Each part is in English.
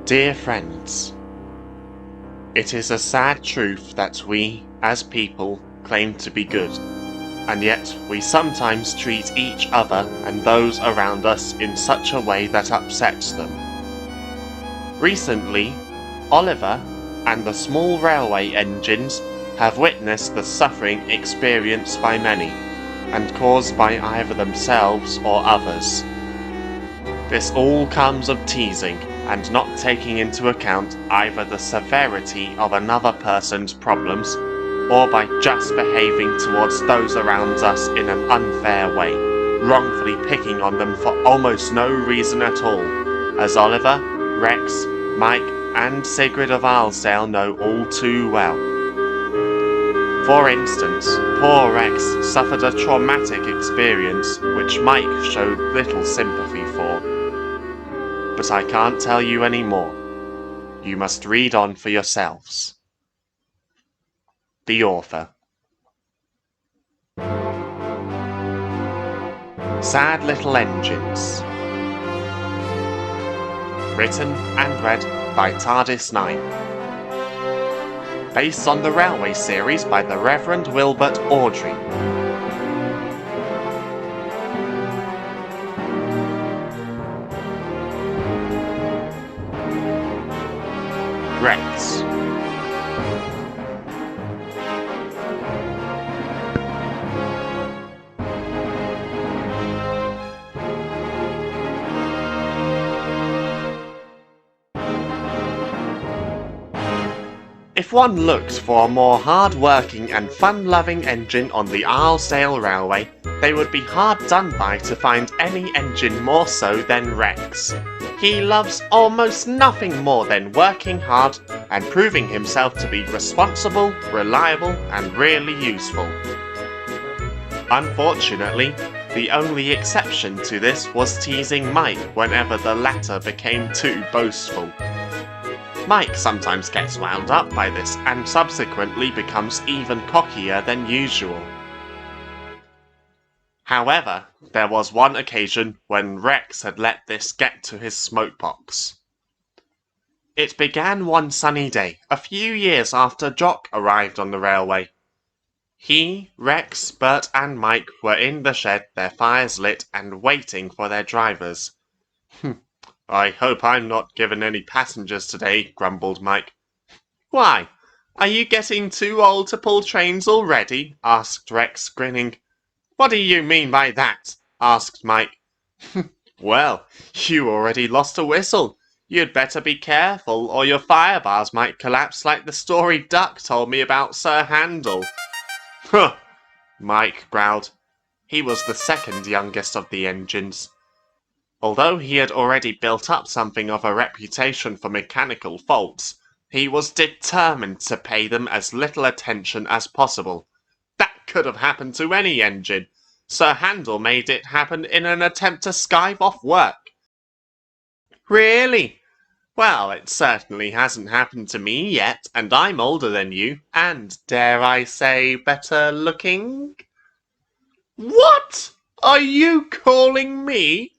Dear friends, it is a sad truth that we, as people, claim to be good, and yet we sometimes treat each other and those around us in such a way that upsets them. Recently, Oliver and the small railway engines have witnessed the suffering experienced by many, and caused by either themselves or others. This all comes of teasing, and not taking into account either the severity of another person's problems, or by just behaving towards those around us in an unfair way, wrongfully picking on them for almost no reason at all, as Oliver, Rex, Mike, and Sigrid of Arlesdale know all too well. For instance, poor Rex suffered a traumatic experience which Mike showed little sympathy for. But I can't tell you any more. You must read on for yourselves. The author. Sad Little Engines. Written and read by TARDIS9. Based on the Railway series by the Reverend Wilbert Awdry. Rex. If one looked for a more hard-working and fun-loving engine on the Arlesdale Railway, they would be hard done by to find any engine more so than Rex. He loves almost nothing more than working hard and proving himself to be responsible, reliable, and really useful. Unfortunately, the only exception to this was teasing Mike whenever the latter became too boastful. Mike sometimes gets wound up by this and subsequently becomes even cockier than usual. However, there was one occasion when Rex had let this get to his smokebox. It began one sunny day, a few years after Jock arrived on the railway. He, Rex, Bert and Mike were in the shed, their fires lit and waiting for their drivers. I hope I'm not given any passengers today, grumbled Mike. Why? Are you getting too old to pull trains already? Asked Rex, grinning. What do you mean by that? Asked Mike. Well, you already lost a whistle. You'd better be careful, or your fire bars might collapse like the story Duck told me about Sir Handel. Huh, Mike growled. He was the second youngest of the engines. Although he had already built up something of a reputation for mechanical faults, he was determined to pay them as little attention as possible. That could have happened to any engine. Sir Handel made it happen in an attempt to skive off work. Really? Well, it certainly hasn't happened to me yet, and I'm older than you, and, dare I say, better looking? What? Are you calling me?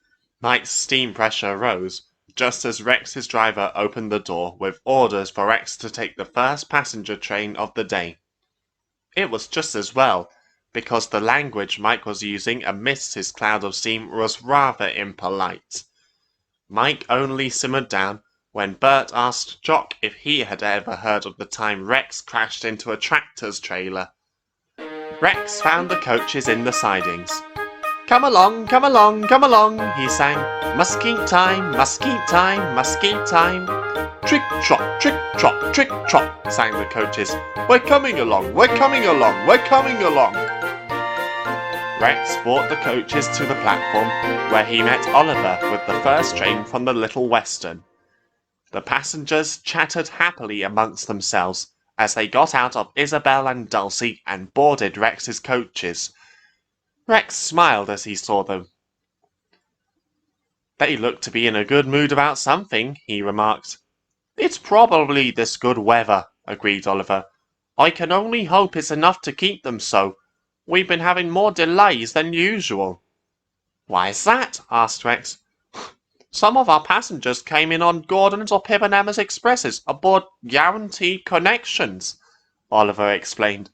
Mike's steam pressure rose, just as Rex's driver opened the door with orders for Rex to take the first passenger train of the day. It was just as well, because the language Mike was using amidst his cloud of steam was rather impolite. Mike only simmered down when Bert asked Jock if he had ever heard of the time Rex crashed into a tractor's trailer. Rex found the coaches in the sidings. Come along, come along, come along, he sang. Must keep time, must keep time, must keep time. Trick-trot, trick-trot, trick-trot, sang the coaches. We're coming along, we're coming along, we're coming along. Rex brought the coaches to the platform, where he met Oliver with the first train from the Little Western. The passengers chattered happily amongst themselves as they got out of Isabel and Dulcie and boarded Rex's coaches. Rex smiled as he saw them. They look to be in a good mood about something, he remarked. It's probably this good weather, agreed Oliver. I can only hope it's enough to keep them so. We've been having more delays than usual. Why's that? Asked Rex. Some of our passengers came in on Gordon's or Pip and Emma's expresses aboard Guaranteed Connections, Oliver explained.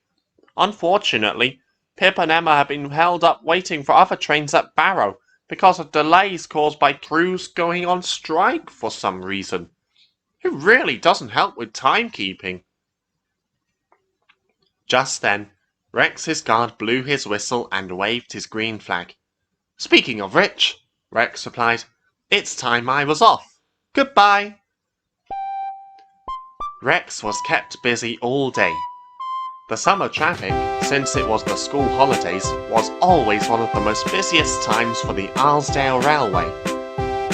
Unfortunately, Pip and Emma have been held up waiting for other trains at Barrow because of delays caused by crews going on strike for some reason. It really doesn't help with timekeeping. Just then, Rex's guard blew his whistle and waved his green flag. Speaking of which, Rex replied, it's time I was off. Goodbye. Rex was kept busy all day. The summer traffic, since it was the school holidays, was always one of the most busiest times for the Arlesdale Railway.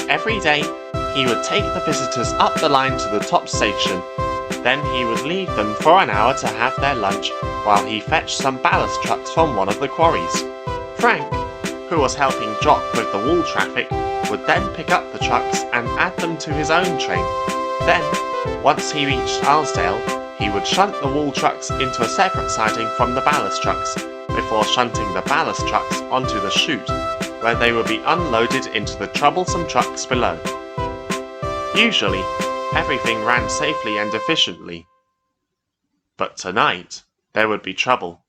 Every day, he would take the visitors up the line to the top station. Then he would leave them for an hour to have their lunch while he fetched some ballast trucks from one of the quarries. Frank, who was helping Jock with the wool traffic, would then pick up the trucks and add them to his own train. Then, once he reached Arlesdale, he would shunt the wool trucks into a separate siding from the ballast trucks, before shunting the ballast trucks onto the chute, where they would be unloaded into the troublesome trucks below. Usually, everything ran safely and efficiently. But tonight, there would be trouble.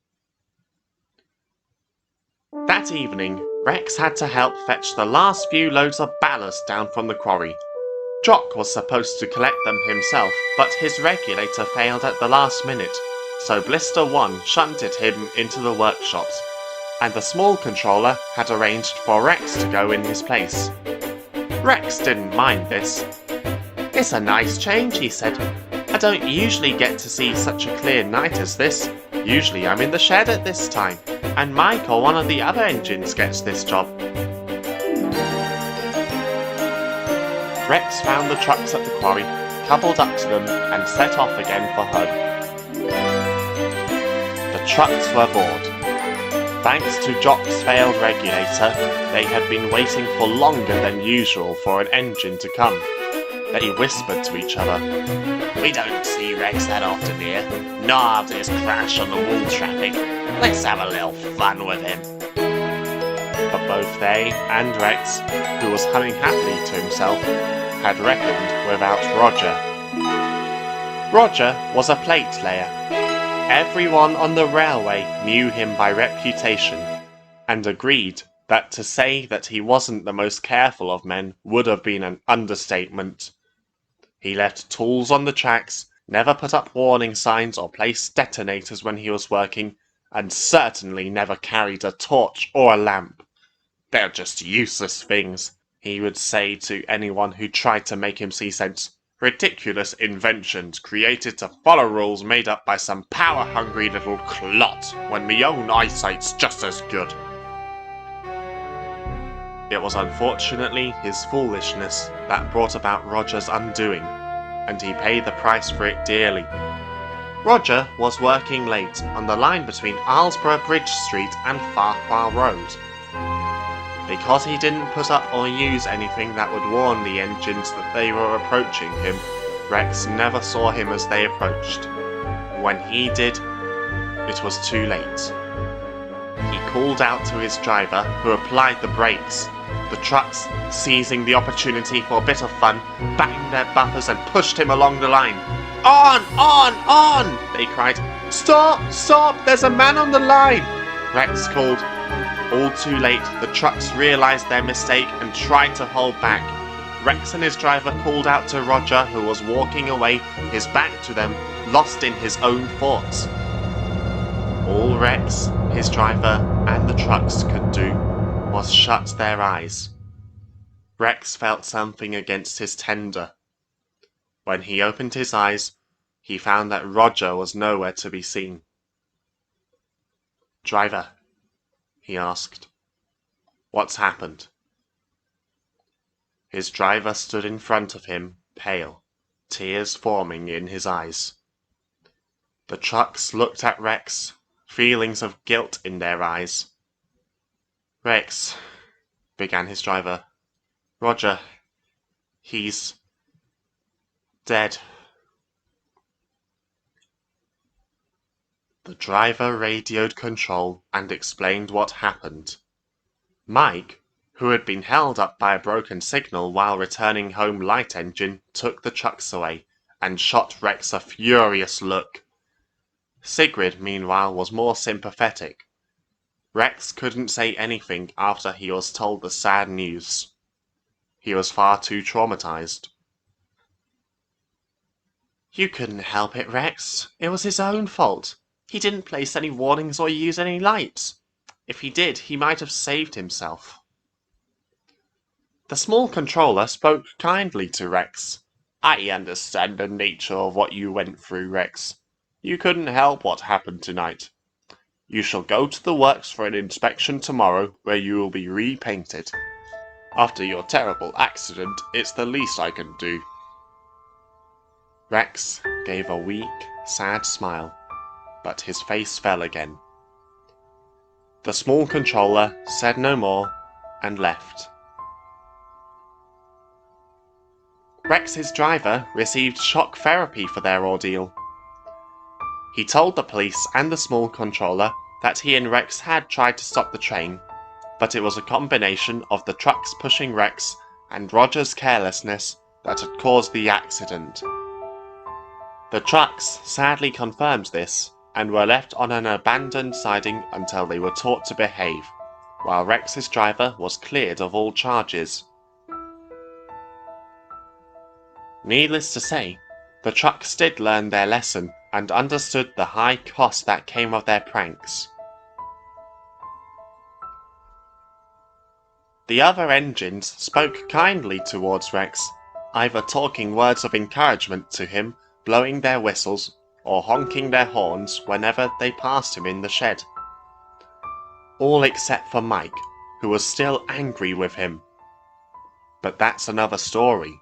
That evening, Rex had to help fetch the last few loads of ballast down from the quarry. Jock was supposed to collect them himself, but his regulator failed at the last minute, so Blister 1 shunted him into the workshops, and the small controller had arranged for Rex to go in his place. Rex didn't mind this. It's a nice change, he said. I don't usually get to see such a clear night as this. Usually I'm in the shed at this time, and Mike or one of the other engines gets this job. Rex found the trucks at the quarry, coupled up to them, and set off again for home. The trucks were bored. Thanks to Jock's failed regulator, they had been waiting for longer than usual for an engine to come. They whispered to each other. We don't see Rex that often here, nor after his crash on the wool traffic. Let's have a little fun with him. But both they and Rex, who was humming happily to himself, had reckoned without Roger. Roger was a plate layer. Everyone on the railway knew him by reputation, and agreed that to say that he wasn't the most careful of men would have been an understatement. He left tools on the tracks, never put up warning signs or placed detonators when he was working, and certainly never carried a torch or a lamp. They're just useless things, he would say to anyone who tried to make him see sense. Ridiculous inventions created to follow rules made up by some power-hungry little clot, when my own eyesight's just as good. It was unfortunately his foolishness that brought about Roger's undoing, and he paid the price for it dearly. Roger was working late on the line between Arlesborough Bridge Street and Farquhar Road. Because he didn't put up or use anything that would warn the engines that they were approaching him, Rex never saw him as they approached. When he did, it was too late. He called out to his driver, who applied the brakes. The trucks, seizing the opportunity for a bit of fun, banged their bumpers and pushed him along the line. On! On! On! They cried. Stop! Stop! There's a man on the line! Rex called. All too late, the trucks realised their mistake and tried to hold back. Rex and his driver called out to Roger, who was walking away, his back to them, lost in his own thoughts. All Rex, his driver, and the trucks could do was shut their eyes. Rex felt something against his tender. When he opened his eyes, he found that Roger was nowhere to be seen. Driver, he asked, what's happened? His driver stood in front of him, pale, tears forming in his eyes. The trucks looked at Rex, feelings of guilt in their eyes. Rex, began his driver. Roger, he's dead. The driver radioed control and explained what happened. Mike, who had been held up by a broken signal while returning home light engine, took the chucks away and shot Rex a furious look. Sigrid, meanwhile, was more sympathetic. Rex couldn't say anything after he was told the sad news. He was far too traumatized. You couldn't help it, Rex. It was his own fault. He didn't place any warnings or use any lights. If he did, he might have saved himself. The small controller spoke kindly to Rex. I understand the nature of what you went through, Rex. You couldn't help what happened tonight. You shall go to the works for an inspection tomorrow, where you will be repainted. After your terrible accident, it's the least I can do. Rex gave a weak, sad smile, but his face fell again. The small controller said no more and left. Rex's driver received shock therapy for their ordeal. He told the police and the small controller that he and Rex had tried to stop the train, but it was a combination of the trucks pushing Rex and Roger's carelessness that had caused the accident. The trucks sadly confirmed this and were left on an abandoned siding until they were taught to behave, while Rex's driver was cleared of all charges. Needless to say, the trucks did learn their lesson and understood the high cost that came of their pranks. The other engines spoke kindly towards Rex, either talking words of encouragement to him, blowing their whistles, or honking their horns whenever they passed him in the shed. All except for Mike, who was still angry with him. But that's another story.